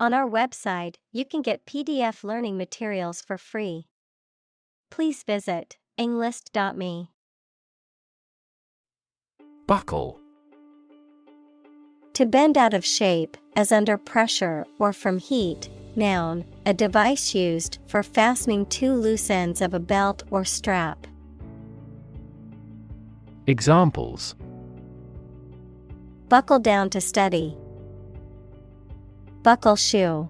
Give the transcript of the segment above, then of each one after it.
On our website, you can get PDF learning materials for free. Please visit englist.me. Buckle. To bend out of shape, as under pressure or from heat. Noun, a device used for fastening two loose ends of a belt or strap. Examples: Buckle down to study. Buckle shoe.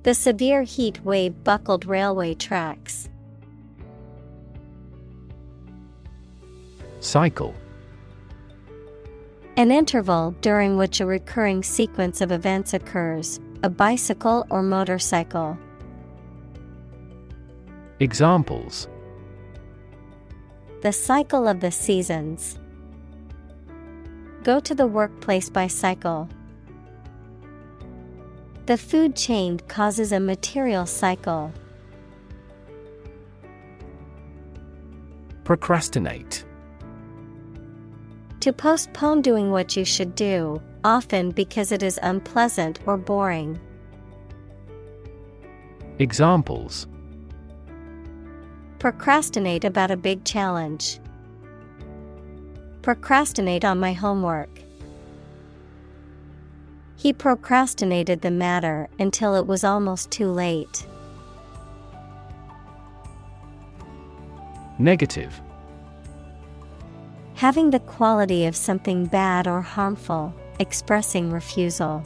The severe heat wave buckled railway tracks. Cycle. An interval during which a recurring sequence of events occurs, a bicycle or motorcycle. Examples: The cycle of the seasons. Go to the workplace by cycle. The food chain causes a material cycle. Procrastinate. To postpone doing what you should do, often because it is unpleasant or boring. Examples: Procrastinate about a big challenge. Procrastinate on my homework. He procrastinated the matter until it was almost too late. Negative. Having the quality of something bad or harmful, expressing refusal.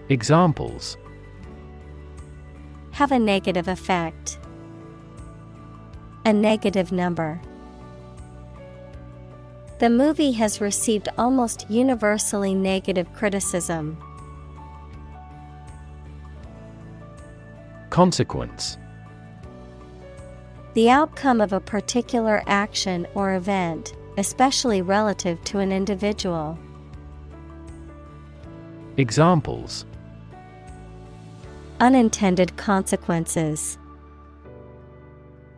Examples: Have a negative effect. A negative number. The movie has received almost universally negative criticism. Consequence. The outcome of a particular action or event, especially relative to an individual. Examples: Unintended consequences.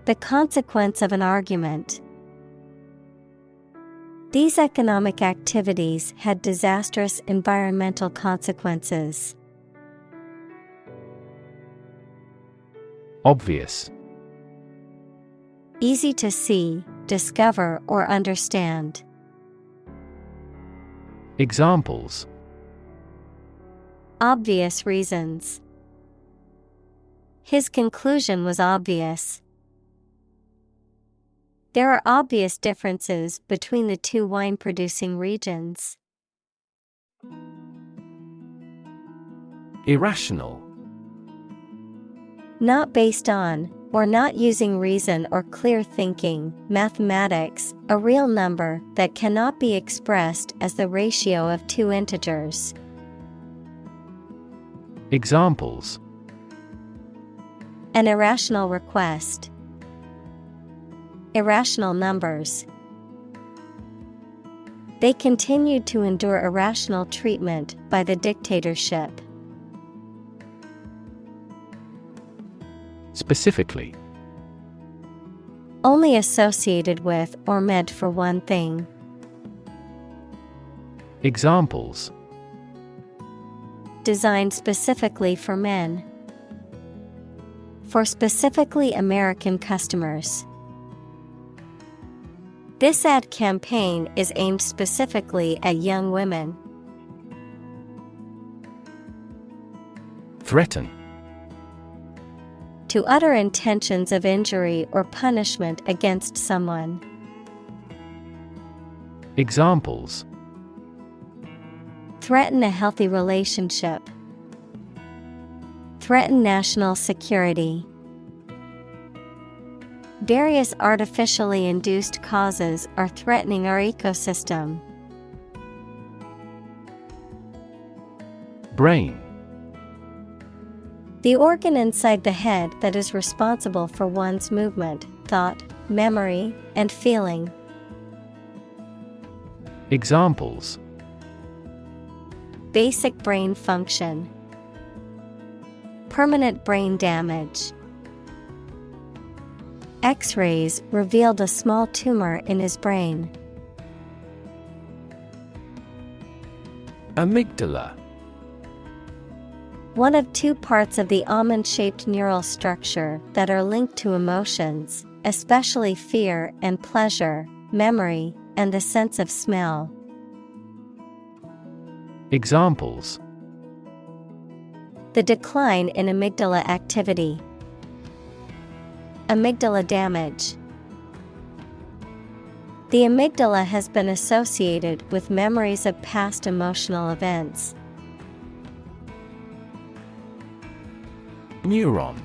The consequence of an argument. These economic activities had disastrous environmental consequences. Obvious. Easy to see, discover, or understand. Examples: Obvious reasons. His conclusion was obvious. There are obvious differences between the two wine-producing regions. Irrational. Not based on, or not using reason or clear thinking, mathematics, a real number that cannot be expressed as the ratio of two integers. Examples: An irrational request. Irrational numbers. They continued to endure irrational treatment by the dictatorship. Specifically. Only associated with or meant for one thing. Examples: Designed specifically for men. For specifically American customers. This ad campaign is aimed specifically at young women. Threaten. To utter intentions of injury or punishment against someone. Examples: Threaten a healthy relationship. Threaten national security. Various artificially induced causes are threatening our ecosystem. Brain. The organ inside the head that is responsible for one's movement, thought, memory, and feeling. Examples: Basic brain function. Permanent brain damage. X-rays revealed a small tumor in his brain. Amygdala. One of two parts of the almond-shaped neural structure that are linked to emotions, especially fear and pleasure, memory, and the sense of smell. Examples: The decline in amygdala activity. Amygdala damage. The amygdala has been associated with memories of past emotional events. Neuron.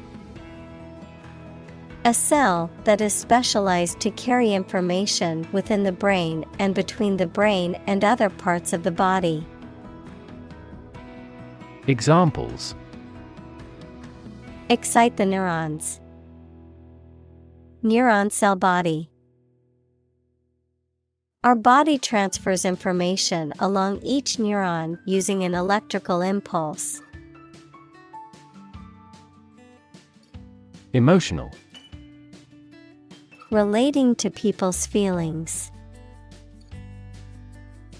A cell that is specialized to carry information within the brain and between the brain and other parts of the body. Examples: Excite the neurons. Neuron cell body. Our body transfers information along each neuron using an electrical impulse. Emotional. Relating to people's feelings.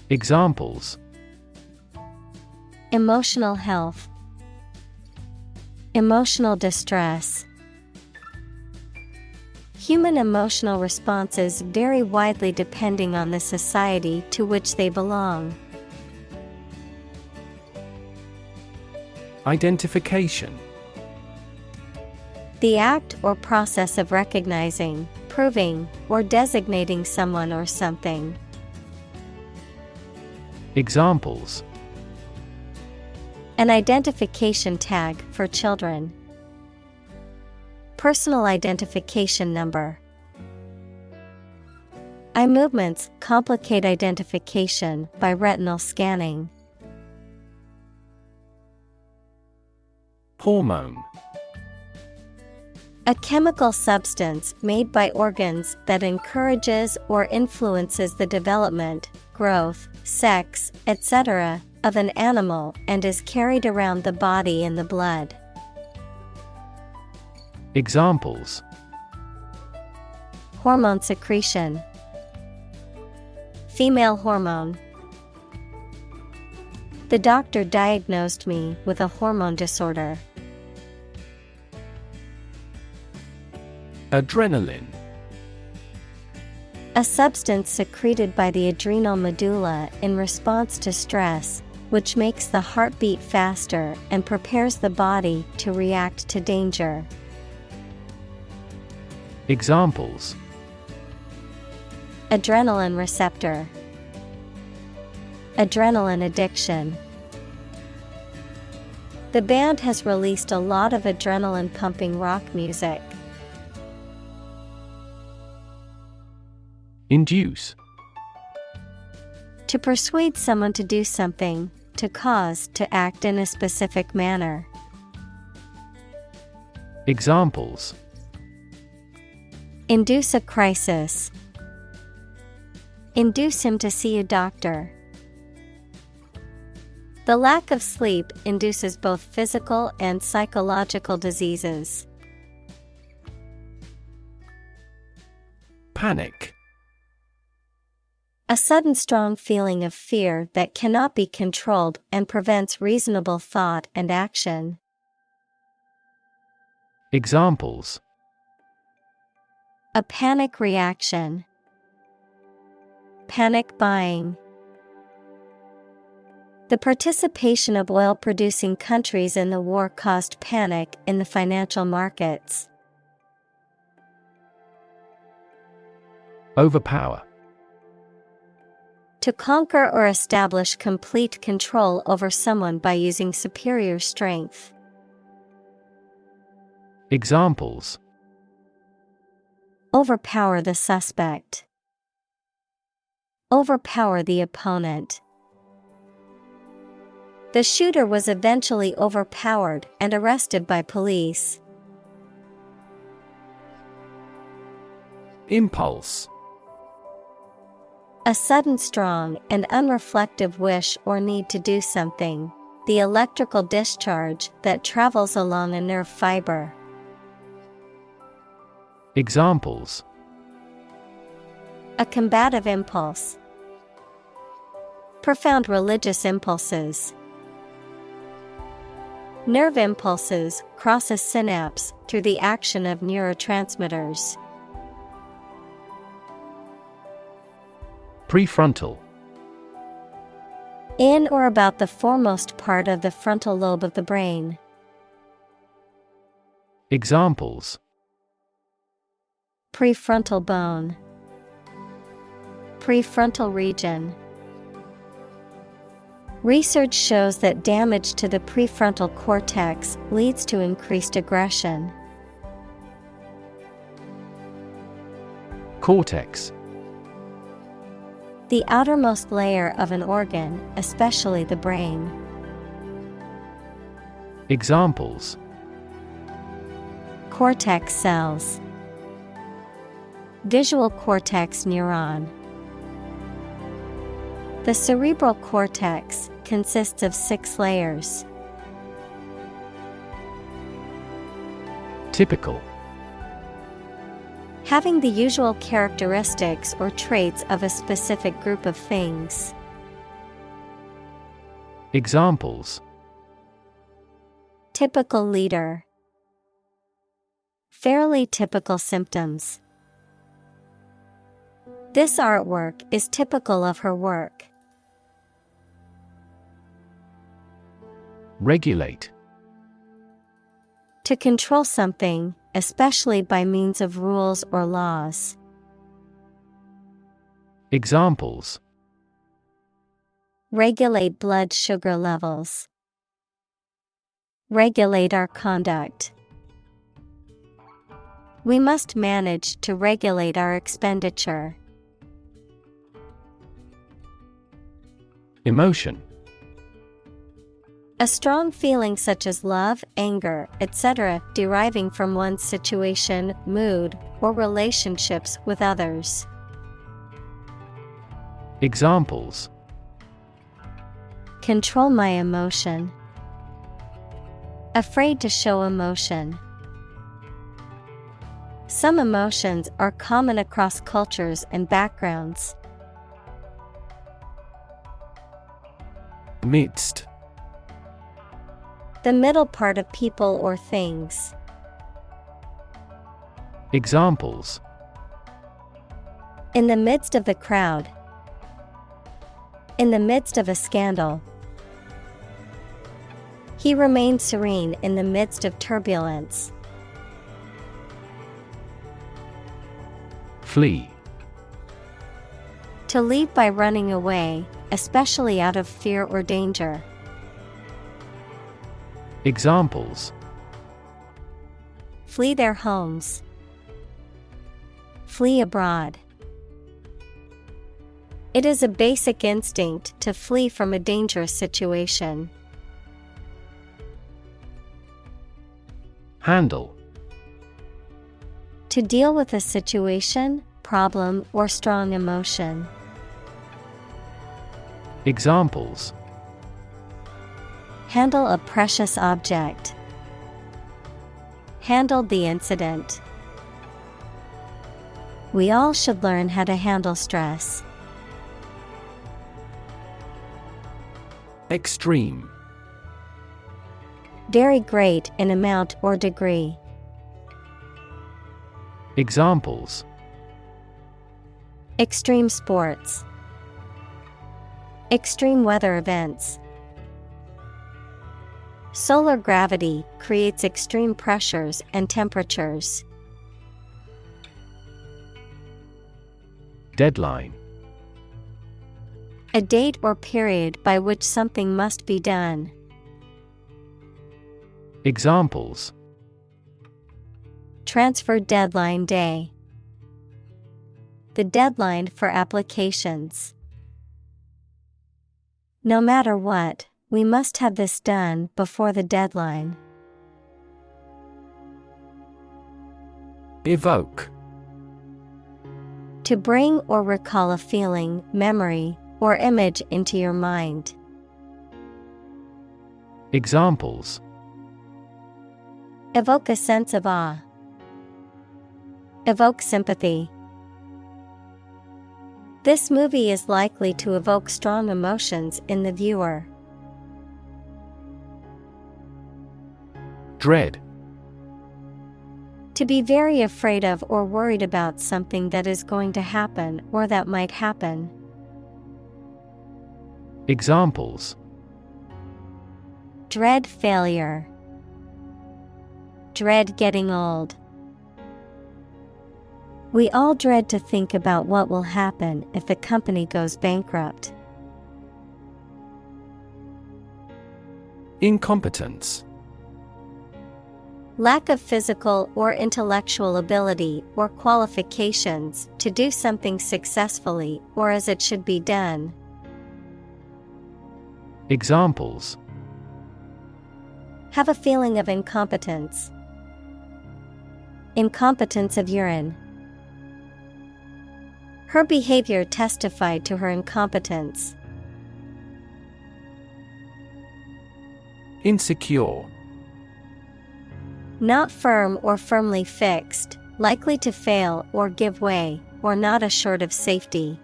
Examples: Emotional health. Emotional distress. Human emotional responses vary widely depending on the society to which they belong. Identification. The act or process of recognizing, proving, or designating someone or something. Examples: An identification tag for children. Personal identification number. Eye movements complicate identification by retinal scanning. Hormone. A chemical substance made by organs that encourages or influences the development, growth, sex, etc. of an animal and is carried around the body in the blood. Examples: Hormone secretion. Female hormone. The doctor diagnosed me with a hormone disorder. Adrenaline. A substance secreted by the adrenal medulla in response to stress, which makes the heart beat faster and prepares the body to react to danger. Examples: Adrenaline receptor. Adrenaline addiction. The band has released a lot of adrenaline-pumping rock music. Induce. To persuade someone to do something, to cause to act in a specific manner. Examples: Induce a crisis. Induce him to see a doctor. The lack of sleep induces both physical and psychological diseases. Panic. A sudden strong feeling of fear that cannot be controlled and prevents reasonable thought and action. Examples: A panic reaction. Panic buying. The participation of oil-producing countries in the war caused panic in the financial markets. Overpower. To conquer or establish complete control over someone by using superior strength. Examples: Overpower the suspect. Overpower the opponent. The shooter was eventually overpowered and arrested by police. Impulse. A sudden strong and unreflective wish or need to do something. The electrical discharge that travels along a nerve fiber. Examples: A combative impulse. Profound religious impulses. Nerve impulses cross a synapse through the action of neurotransmitters. Prefrontal. In or about the foremost part of the frontal lobe of the brain. Examples: Prefrontal bone. Prefrontal region. Research shows that damage to the prefrontal cortex leads to increased aggression. Cortex. The outermost layer of an organ, especially the brain. Examples: Cortex cells. Visual cortex neuron. The cerebral cortex consists of 6 layers. Typical. Having the usual characteristics or traits of a specific group of things. Examples: Typical leader. Fairly typical symptoms. This artwork is typical of her work. Regulate. To control something, especially by means of rules or laws. Examples: Regulate blood sugar levels. Regulate our conduct. We must manage to regulate our expenditure. Emotion. A strong feeling such as love, anger, etc., deriving from one's situation, mood, or relationships with others. Examples: Control my emotion. Afraid to show emotion. Some emotions are common across cultures and backgrounds. Midst. The middle part of people or things. Examples: In the midst of the crowd. In the midst of a scandal. He remained serene in the midst of turbulence. Flee. To leave by running away, especially out of fear or danger. Examples: Flee their homes. Flee abroad. It is a basic instinct to flee from a dangerous situation. Handle. To deal with a situation, problem, or strong emotion. Examples: Handle a precious object. Handle the incident. We all should learn how to handle stress. Extreme. Very great in amount or degree. Examples: Extreme sports. Extreme weather events. Solar gravity creates extreme pressures and temperatures. Deadline. A date or period by which something must be done. Examples: Transfer deadline day. The deadline for applications. No matter what, we must have this done before the deadline. Evoke. To bring or recall a feeling, memory, or image into your mind. Examples: Evoke a sense of awe. Evoke sympathy. This movie is likely to evoke strong emotions in the viewer. Dread. To be very afraid of or worried about something that is going to happen or that might happen. Examples: Dread failure. Dread getting old. We all dread to think about what will happen if the company goes bankrupt. Incompetence. Lack of physical or intellectual ability or qualifications to do something successfully or as it should be done. Examples: Have a feeling of incompetence. Incompetence of urine. Her behavior testified to her incompetence. Insecure. Not firm or firmly fixed, likely to fail or give way, or not assured of safety.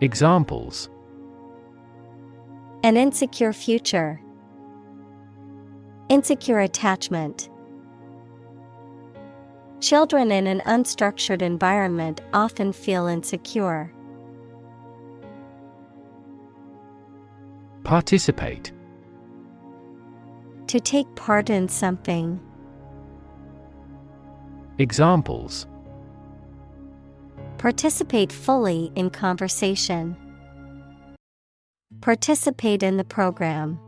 Examples: An insecure future. Insecure attachment. Children in an unstructured environment often feel insecure. Participate. To take part in something. Examples: Participate fully in conversation. Participate in the program.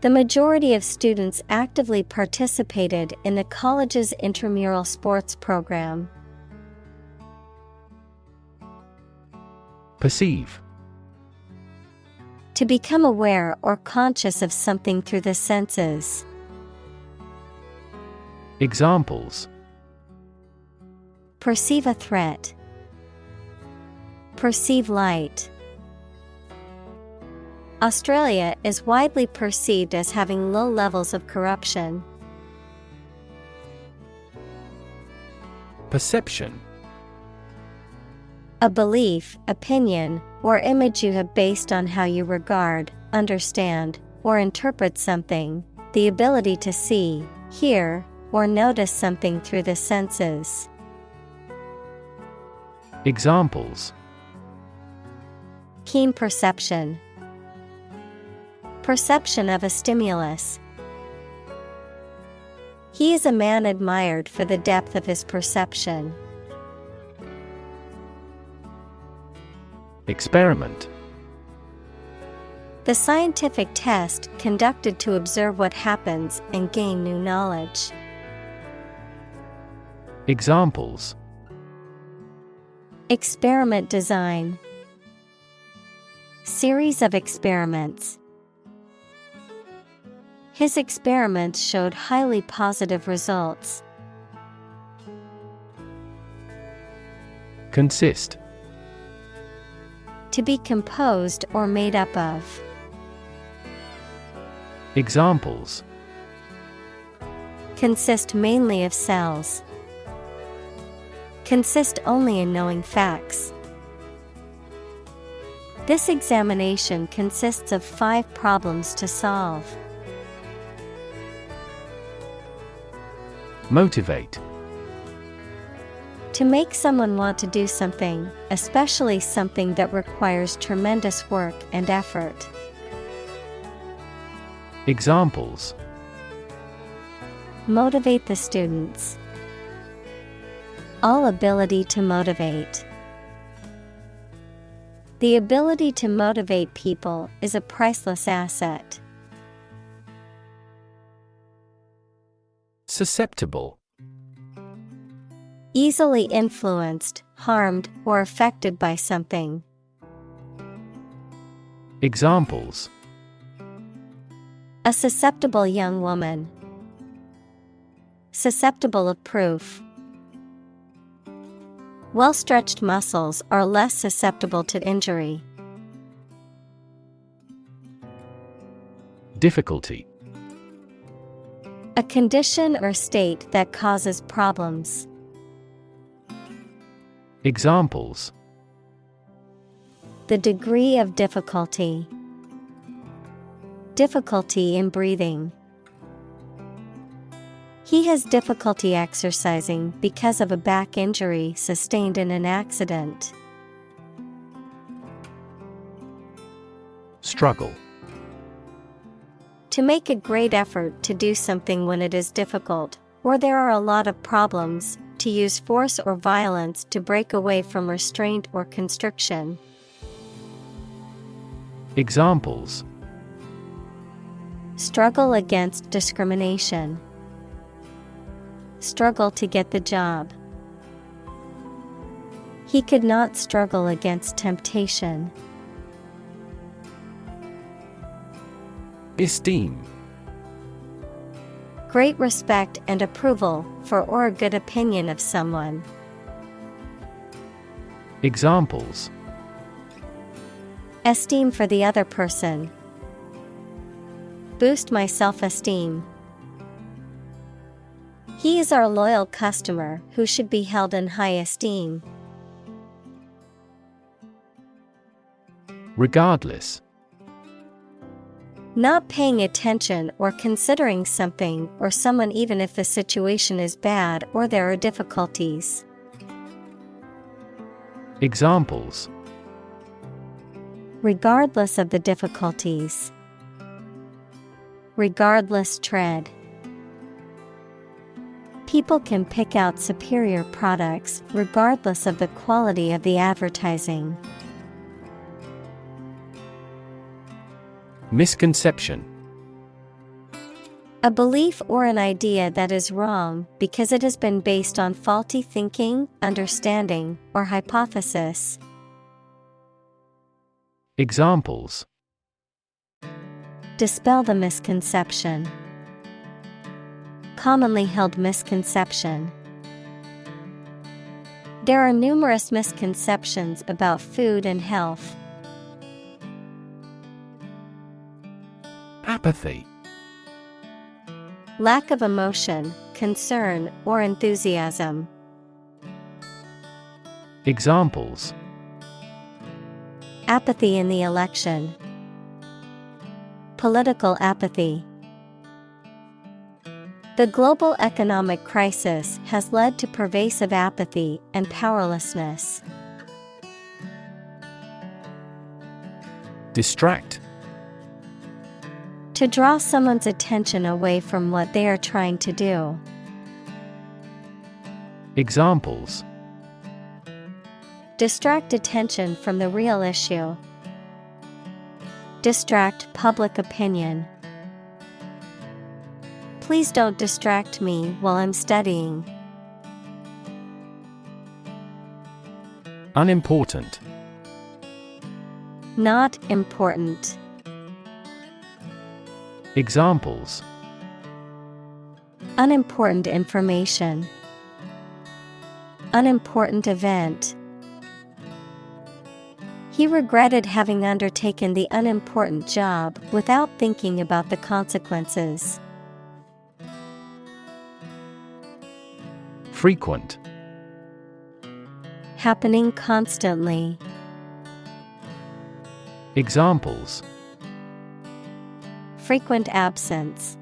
The majority of students actively participated in the college's intramural sports program. Perceive. To become aware or conscious of something through the senses. Examples: Perceive a threat. Perceive light. Australia is widely perceived as having low levels of corruption. Perception. A belief, opinion, or image you have based on how you regard, understand, or interpret something, the ability to see, hear, or notice something through the senses. Examples: Keen perception. Perception of a stimulus. He is a man admired for the depth of his perception. Experiment. The scientific test conducted to observe what happens and gain new knowledge. Examples: Experiment design. Series of experiments. His experiments showed highly positive results. Consist. To be composed or made up of. Examples: Consist mainly of cells. Consist only in knowing facts. This examination consists of 5 problems to solve. Motivate. To make someone want to do something, especially something that requires tremendous work and effort. Examples: Motivate the students. All ability to motivate. The ability to motivate people is a priceless asset. Susceptible. Easily influenced, harmed, or affected by something. Examples: A susceptible young woman. Susceptible of proof. Well-stretched muscles are less susceptible to injury. Difficulty. A condition or state that causes problems. Examples: the degree of difficulty, difficulty in breathing. He has difficulty exercising because of a back injury sustained in an accident. Struggle. To make a great effort to do something when it is difficult, or there are a lot of problems, to use force or violence to break away from restraint or constriction. Examples: struggle against discrimination, struggle to get the job. He could not struggle against temptation. Esteem. Great respect and approval for or a good opinion of someone. Examples: esteem for the other person, boost my self-esteem. He is our loyal customer who should be held in high esteem. Regardless. Not paying attention or considering something or someone even if the situation is bad or there are difficulties. Examples: regardless of the difficulties, regardless tread. People can pick out superior products regardless of the quality of the advertising. Misconception. A belief or an idea that is wrong because it has been based on faulty thinking, understanding, or hypothesis. Examples: dispel the misconception. Commonly held misconception. There are numerous misconceptions about food and health. Apathy. Lack of emotion, concern, or enthusiasm. Examples: apathy in the election. Political apathy. The global economic crisis has led to pervasive apathy and powerlessness. Distract. To draw someone's attention away from what they are trying to do. Examples: distract attention from the real issue. Distract public opinion. Please don't distract me while I'm studying. Unimportant. Not important. Examples: unimportant information. Unimportant event. He regretted having undertaken the unimportant job without thinking about the consequences. Frequent. Happening constantly. Examples: frequent absence.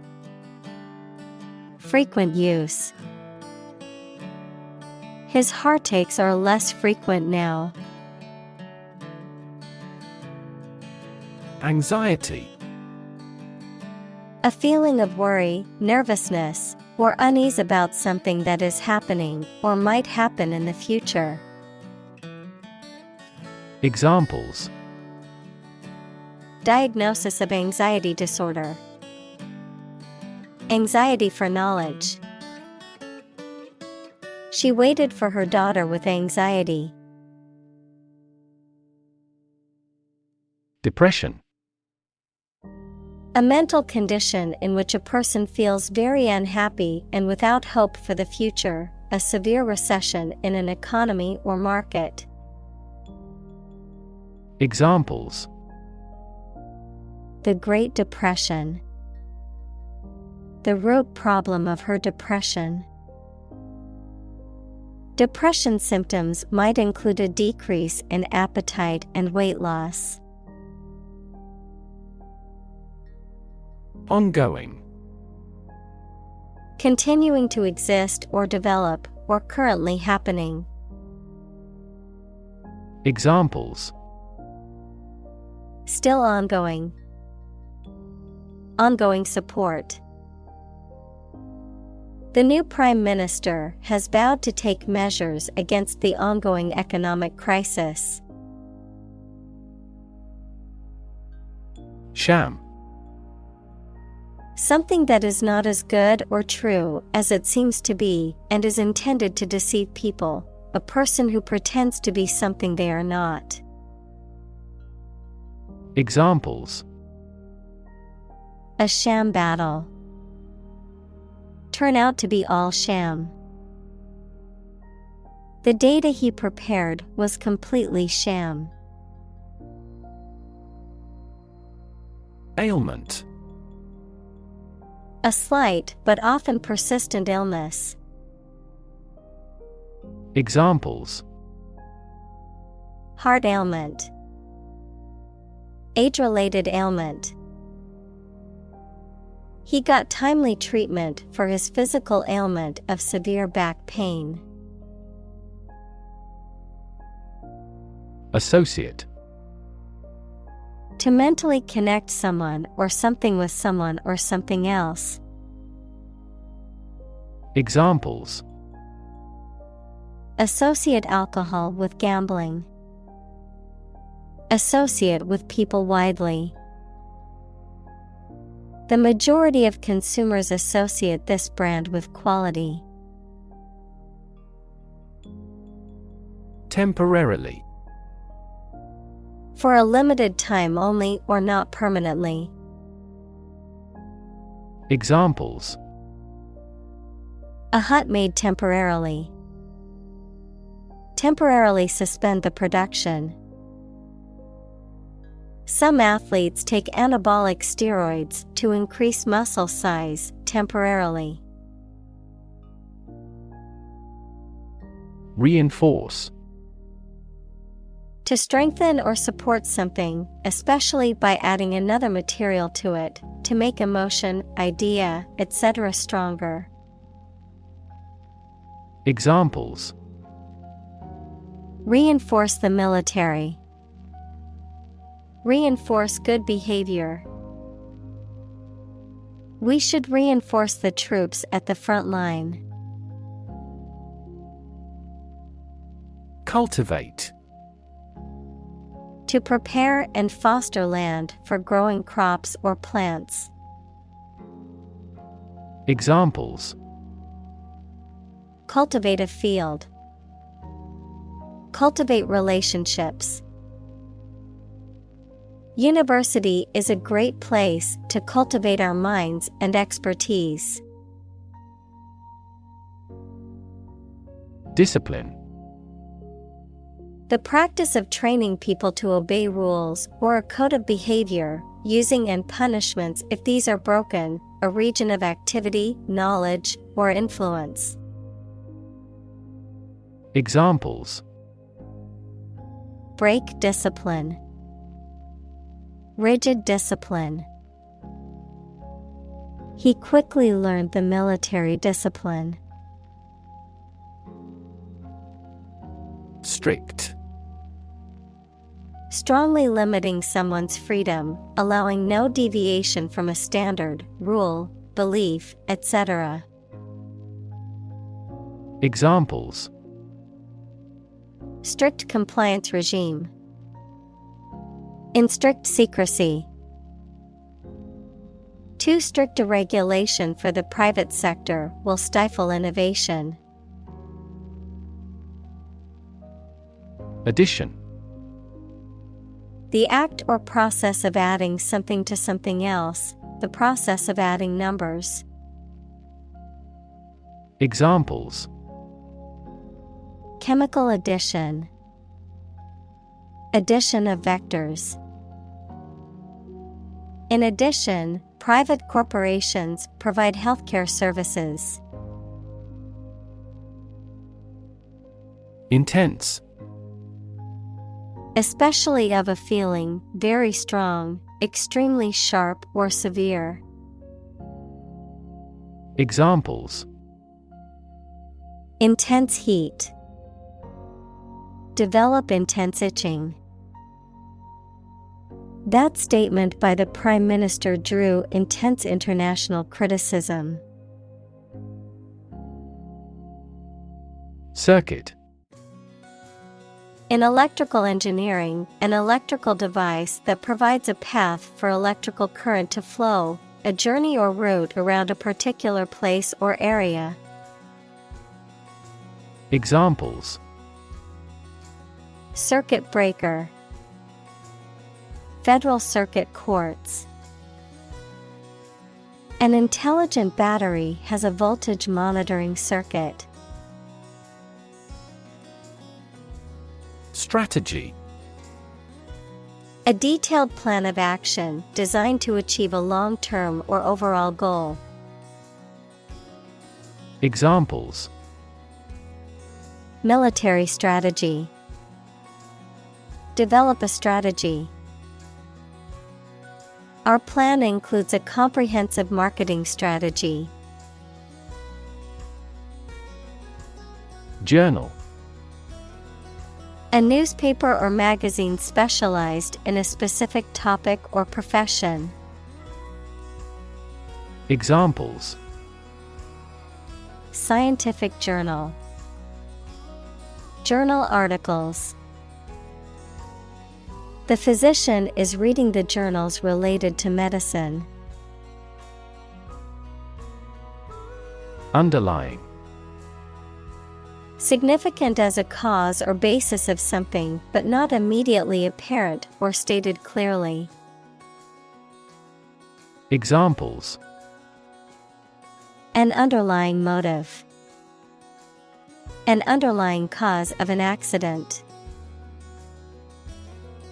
Frequent use. His heartaches are less frequent now. Anxiety. A feeling of worry, nervousness, or unease about something that is happening or might happen in the future. Examples: diagnosis of anxiety disorder. Anxiety for knowledge. She waited for her daughter with anxiety. Depression. A mental condition in which a person feels very unhappy and without hope for the future, a severe recession in an economy or market. Examples: the Great Depression. The root problem of her depression. Depression symptoms might include a decrease in appetite and weight loss. Ongoing. Continuing to exist or develop, or currently happening. Examples: Still ongoing. Ongoing support. The new Prime Minister has vowed to take measures against the ongoing economic crisis. Sham. Something that is not as good or true as it seems to be and is intended to deceive people, a person who pretends to be something they are not. Examples: A sham battle. Turn out to be all sham. The data he prepared was completely sham. Ailment. A slight but often persistent illness. Examples: Heart ailment. Age-related ailment. He got timely treatment for his physical ailment of severe back pain. Associate. To mentally connect someone or something with someone or something else. Examples: Associate alcohol with gambling. Associate with people widely. The majority of consumers associate this brand with quality. Temporarily. For a limited time only or not permanently. Examples: A hut made temporarily. Temporarily suspend the production. Some athletes take anabolic steroids to increase muscle size temporarily. Reinforce. To strengthen or support something, especially by adding another material to it, to make emotion, idea, etc. stronger. Examples: Reinforce the military. Reinforce good behavior. We should reinforce the troops at the front line. Cultivate. To prepare and foster land for growing crops or plants. Examples: Cultivate a field. Cultivate relationships. University is a great place to cultivate our minds and expertise. Discipline. The practice of training people to obey rules or a code of behavior, using and punishments if these are broken, a region of activity, knowledge, or influence. Examples: Break discipline. Rigid discipline. He quickly learned the military discipline. Strict. Strongly limiting someone's freedom, allowing no deviation from a standard, rule, belief, etc. Examples: Strict compliance regime. In strict secrecy. Too strict a regulation for the private sector will stifle innovation. Addition. The act or process of adding something to something else, the process of adding numbers. Examples: Chemical addition. Addition of vectors. In addition, private corporations provide healthcare services. Intense. Especially of a feeling, very strong, extremely sharp or severe. Examples: Intense heat. Develop intense itching. That statement by the Prime Minister drew intense international criticism. Circuit. In electrical engineering, an electrical device that provides a path for electrical current to flow, a journey or route around a particular place or area. Examples: Circuit breaker. Federal Circuit courts. An intelligent battery has a voltage monitoring circuit. Strategy. A detailed plan of action designed to achieve a long-term or overall goal. Examples: Military strategy. Develop a strategy. Our plan includes a comprehensive marketing strategy. Journal. A newspaper or magazine specialized in a specific topic or profession. Examples: Scientific journal. Journal articles. The physician is reading the journals related to medicine. Underlying. Significant as a cause or basis of something, but not immediately apparent or stated clearly. Examples: An underlying motive. An underlying cause of an accident.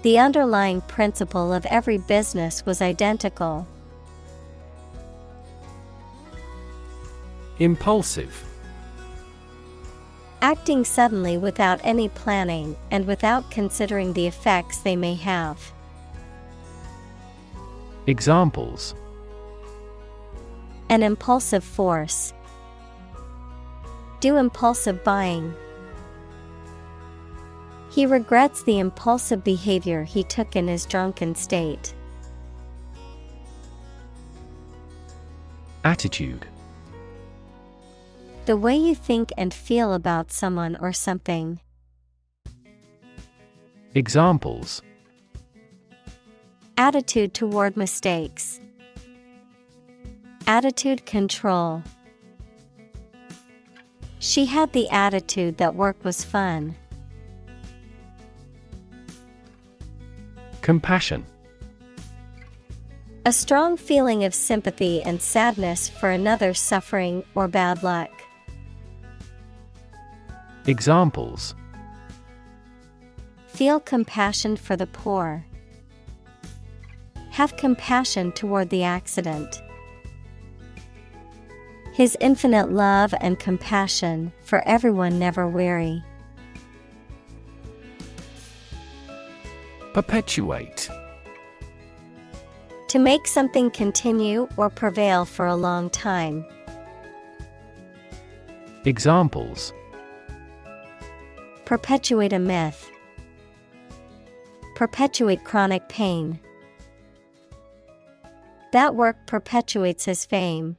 The underlying principle of every business was identical. Impulsive. Acting suddenly without any planning and without considering the effects they may have. Examples: An impulsive force. Do impulsive buying. He regrets the impulsive behavior he took in his drunken state. Attitude. The way you think and feel about someone or something. Examples: Attitude toward mistakes. Attitude control. She had the attitude that work was fun. Compassion. A strong feeling of sympathy and sadness for another's suffering or bad luck. Examples: Feel compassion for the poor. Have compassion toward the accident. His infinite love and compassion for everyone never weary. Perpetuate. To make something continue or prevail for a long time. Examples: Perpetuate a myth. Perpetuate chronic pain. That work perpetuates his fame.